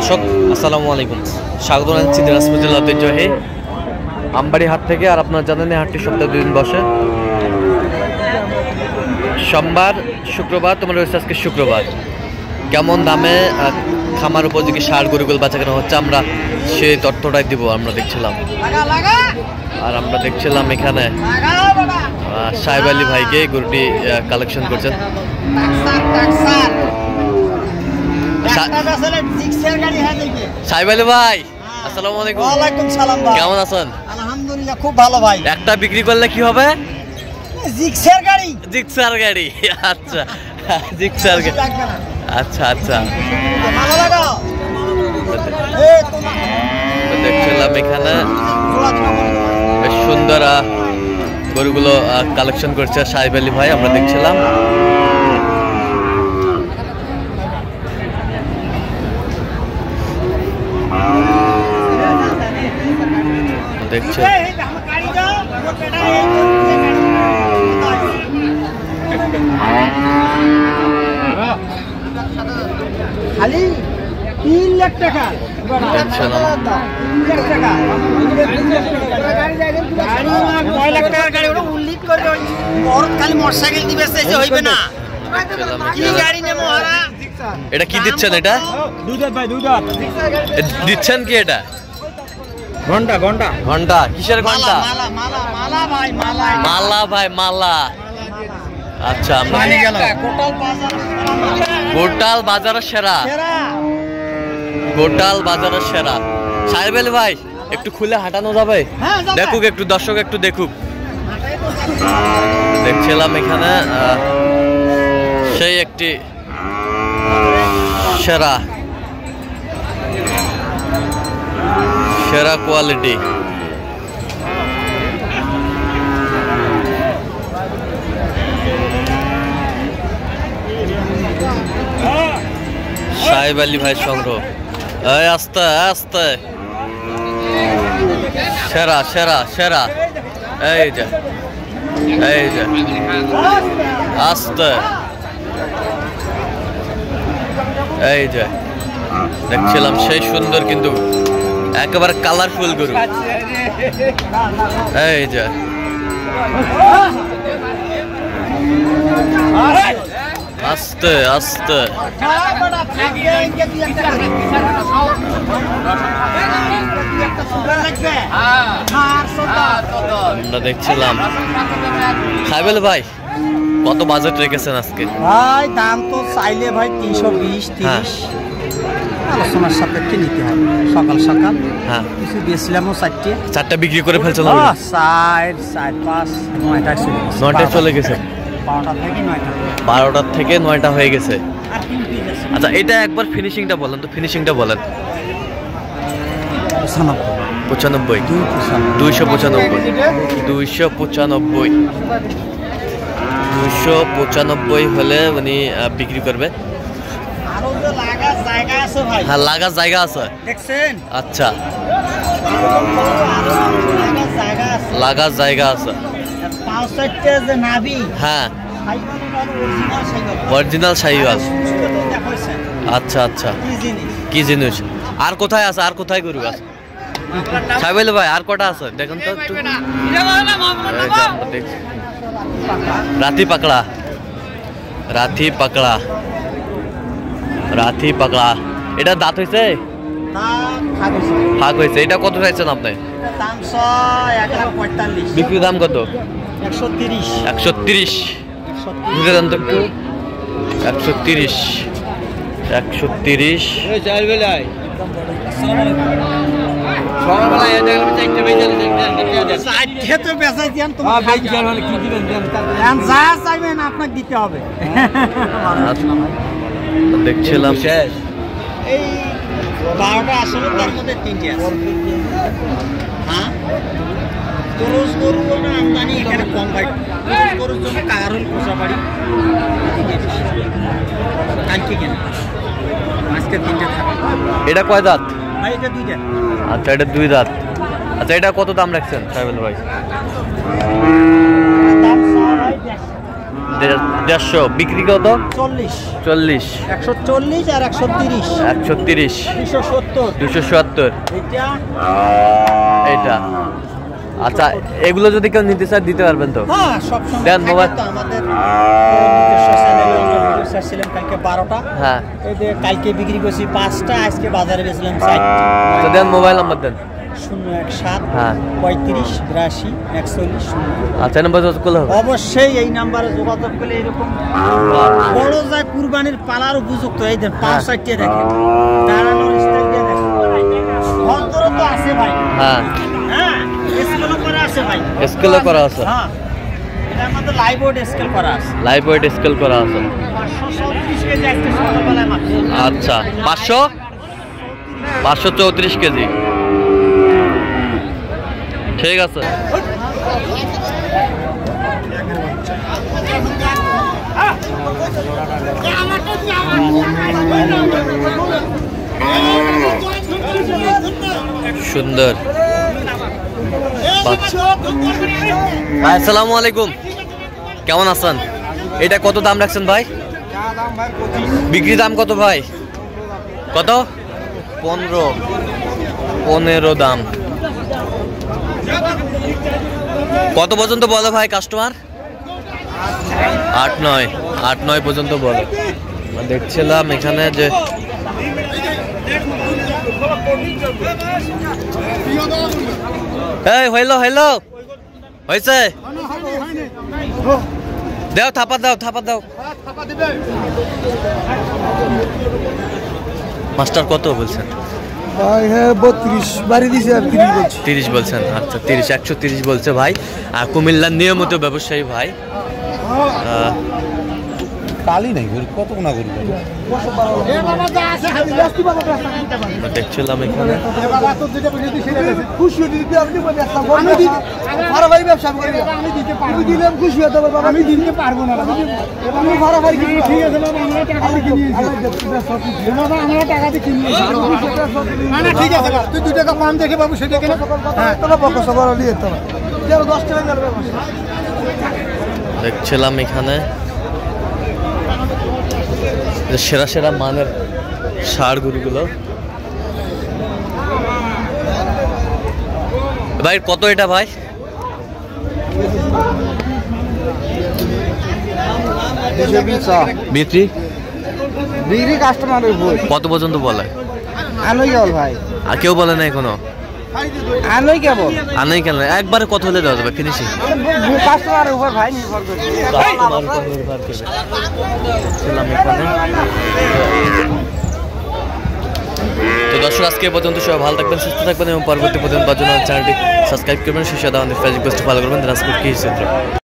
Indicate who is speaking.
Speaker 1: দর্শক আসসালামু আলাইকুম, স্বাগত জানাচ্ছি দিনাজপুর জেলার ঐতিহ্যবাহী আমবাড়ি হাট থেকে। আর আপনারা জানেন এই হাটটি সপ্তাহে 2 দিন বসে, সোমবার শুক্রবার। তোমার রয়েছে আজকে শুক্রবার। কেমন দামে খামার উপযোগী ষাঁড় গরুগুলো বাচ্চা কেনা হচ্ছে আমরা সেই তথ্যটাই দিব। আমরা দেখছিলাম এখানে সাহেব আলী ভাইকে গরুটি কালেকশন করছেন। সাহেব আলী ভাই আসসালামু আলাইকুম।
Speaker 2: ওয়ালাইকুম সালাম ভাই,
Speaker 1: কেমন আছেন?
Speaker 2: আলহামদুলিল্লাহ খুব ভালো ভাই।
Speaker 1: একটা বিক্রি করলে কি হবে?
Speaker 2: জিক্সার গাড়ি।
Speaker 1: জিক্সার গাড়ি, আচ্ছা জিক্সার গাড়ি, আচ্ছা আচ্ছা।
Speaker 2: ভালো লাগাও।
Speaker 1: দেখছিলাম এখানে বেশ সুন্দর গরুগুলো কালেকশন করছে সাহেব আলী ভাই। আমরা দেখছিলাম
Speaker 2: খালি 3 লাখ টাকা।
Speaker 1: এটা কি দিচ্ছেন? এটা দিচ্ছেন কি? এটা
Speaker 2: ঘন্টা ঘন্টা
Speaker 1: ঘন্টা। কিসের ঘন্টা? মালা ভাই, মালা। আচ্ছা, আমরা গোটাল বাজারের সেরা, গোটাল বাজারের সেরা। সাহেব আলী ভাই একটু খুলে হাঁটানো যাবে? দেখুক একটু, দর্শক একটু দেখুক। দেখছিলাম এখানে সেই একটি সেরা সেরা কোয়ালিটি। সাহেব আলী ভাই সংগ্রহ। আস্তে আস্তে, সেরা সেরা সেরা। এই যে আস্তে, এই যে দেখছিলাম সেই সুন্দর কিন্তু একেবারে কালারফুল গরু। এই যে আস্তে আস্তে আমরা দেখছিলাম। সাহেব আলী ভাই কত বাজেট রেখেছেন আজকে?
Speaker 2: ভাই দাম তো চাইলে ভাই 320-30 আলোচনার সাপেক্ষে নিতে হবে। সকাল সকাল
Speaker 1: হ্যাঁ
Speaker 2: কিছু দিয়েছিলামও, 4টা
Speaker 1: বিক্রি করে ফেলছেন? 9টায় চলে গেছে। 12টা থেকে 9টা হয়ে গেছে। আচ্ছা, এটা একবার ফিনিশিংটা বলেন তো, ফিনিশিংটা বলেন। 95, 295 হলে উনি বিক্রি করবে। হ্যাঁ, লাগার জায়গা আছে। আচ্ছা, লাগার জায়গা আছে। হ্যাঁ, অরিজিনাল শাহিওয়াল। আচ্ছা আচ্ছা, কি জিনিস? আর কোথায় আছে? আর কোথায় গরু আছে সাহেব আলী ভাই? আর কটা আছে দেখেন তো একটু। রাতি পাকড়া, রাতি পাকড়া, রাতি পাকড়া। এটা দাঁত হয়েছে? ফাঁক হয়েছে। এটা কত চাইছেন আপনি? বিক্রি দাম কত? 130। বুঝে দেন তো একটু। 130।
Speaker 2: দিতে হবে।
Speaker 1: দেখছিলাম
Speaker 2: এই 12টা আসলে তার মধ্যে 3টে আছে। হ্যাঁ, গরুজ গরু আমদানি এখানে কম ভাই। গরুর জন্য কারণ কোষাবাড়ি কালকে কেন, আজকে 3টে থাকে।
Speaker 1: এটা কয় দাঁত
Speaker 2: ভাই? এটা 2টা।
Speaker 1: আচ্ছা, এটা 2 দাঁত। আচ্ছা, এটা কত দাম রাখছেন সাহেব আলী ভাই?
Speaker 2: দাম
Speaker 1: 150 বিক্রি কত? 40
Speaker 2: 140 আর 130
Speaker 1: 130 270 এইটা। আচ্ছা এগুলো যদি কেউ নিতে চায় দিতে পারবেন তো?
Speaker 2: হ্যাঁ সব সময়
Speaker 1: দেন মোবাইল
Speaker 2: আমাদের নিজস্ব চ্যানেলে আমরা ভিডিও ছাড়ছিলাম কালকে 12টা।
Speaker 1: হ্যাঁ
Speaker 2: এই যে কালকে বিক্রি করছি 5টা, আজকে বাজারে বেচলাম 4টা।
Speaker 1: তো দেন মোবাইল নাম্বার দেন।
Speaker 2: 017
Speaker 1: হ্যাঁ
Speaker 2: 35 82 41 0।
Speaker 1: আচ্ছা নাম্বার যোগাযোগ করলে হবে?
Speaker 2: অবশ্যই এই নাম্বারে যোগাযোগ করলে এরকম বড় যায় কুরবানির পালার উপযুক্ত। এই দেন 5-6টা দেখেন, দাঁড়ানোর স্টাইল দিয়ে দেখেন, ভদ্র তো আছে ভাই।
Speaker 1: হ্যাঁ
Speaker 2: হ্যাঁ স্কেলও করা আছে ভাই,
Speaker 1: স্কেলও করা আছে।
Speaker 2: হ্যাঁ এটা আমাদের লাইভ ওয়েট স্কেল করা আছে,
Speaker 1: লাইভ ওয়েট স্কেল করা আছে।
Speaker 2: 534 কেজি একটা ছোটবেলায় মাত্র।
Speaker 1: আচ্ছা 534 কেজি, ঠিক আছে। সুন্দর। ভাই আসসালামু আলাইকুম, কেমন আছেন? এটা কত দাম রাখছেন ভাই? বিক্রি দাম কত ভাই? কত? 15 দাম। কত পর্যন্ত বলো ভাই কাস্টমার? 8-9 পর্যন্ত বলো। দেখছিলাম এখানে যে এই হইলো হয়েছে, দাও থাপা দাও। মাস্টার কত বলছেন?
Speaker 3: 32 বাড়ি দিছে আর 30 বলছে।
Speaker 1: 30 বলছেন। আচ্ছা 130 বলছে ভাই। আর কুমিল্লার নিয়মিত ব্যবসায়ী ভাই।
Speaker 3: কালি নাই কত না করি
Speaker 1: দেখছিলাম এখানে
Speaker 3: খুশি হতে আপনি ভাড়াবাড়ি ব্যবসা করি, আমি দিতে পারবো, দিলাম খুশি হতে পারবো, আমি দিতে পারবো না, আমি ভাড়াবাড়ি ঠিক আছে বাবা, আমরা টাকা দিয়ে কিনি, বাবা আমরা টাকা দিয়ে কিনি, না ঠিক আছে তুই 2 টাকা কম দেখে বাবু সেটা কেন তোরা বকো সবার নিয়ে তো 10 টাকা করবে।
Speaker 1: দেখছিলাম এখানে সেরা মানের ষাঁড় গরুগুলো। ভাই কত এটা ভাই?
Speaker 3: বিক্রি কাস্টমার
Speaker 1: কত পর্যন্ত বলে?
Speaker 3: আনোই কেবল ভাই,
Speaker 1: আর কেউ বলে না এখনো?
Speaker 3: আনোই কেবল,
Speaker 1: আনোই কেন? একবারে কত হলে দেওয়া যাবে ফিনিশিং?
Speaker 3: কাস্টমারের উপর ভাই নির্ভর করে।
Speaker 1: তো দর্শক আজকে পর্যন্ত সবাই ভালো থাকবেন, সুস্থ থাকবেন এবং পরবর্তী পর্যন্ত চ্যানেলটি সাবস্ক্রাইব করবেন, শীর্ষে আমাদের ফেসবুক পেজটি ফলো করবেন। দিনাজপুর কৃষি চিত্র।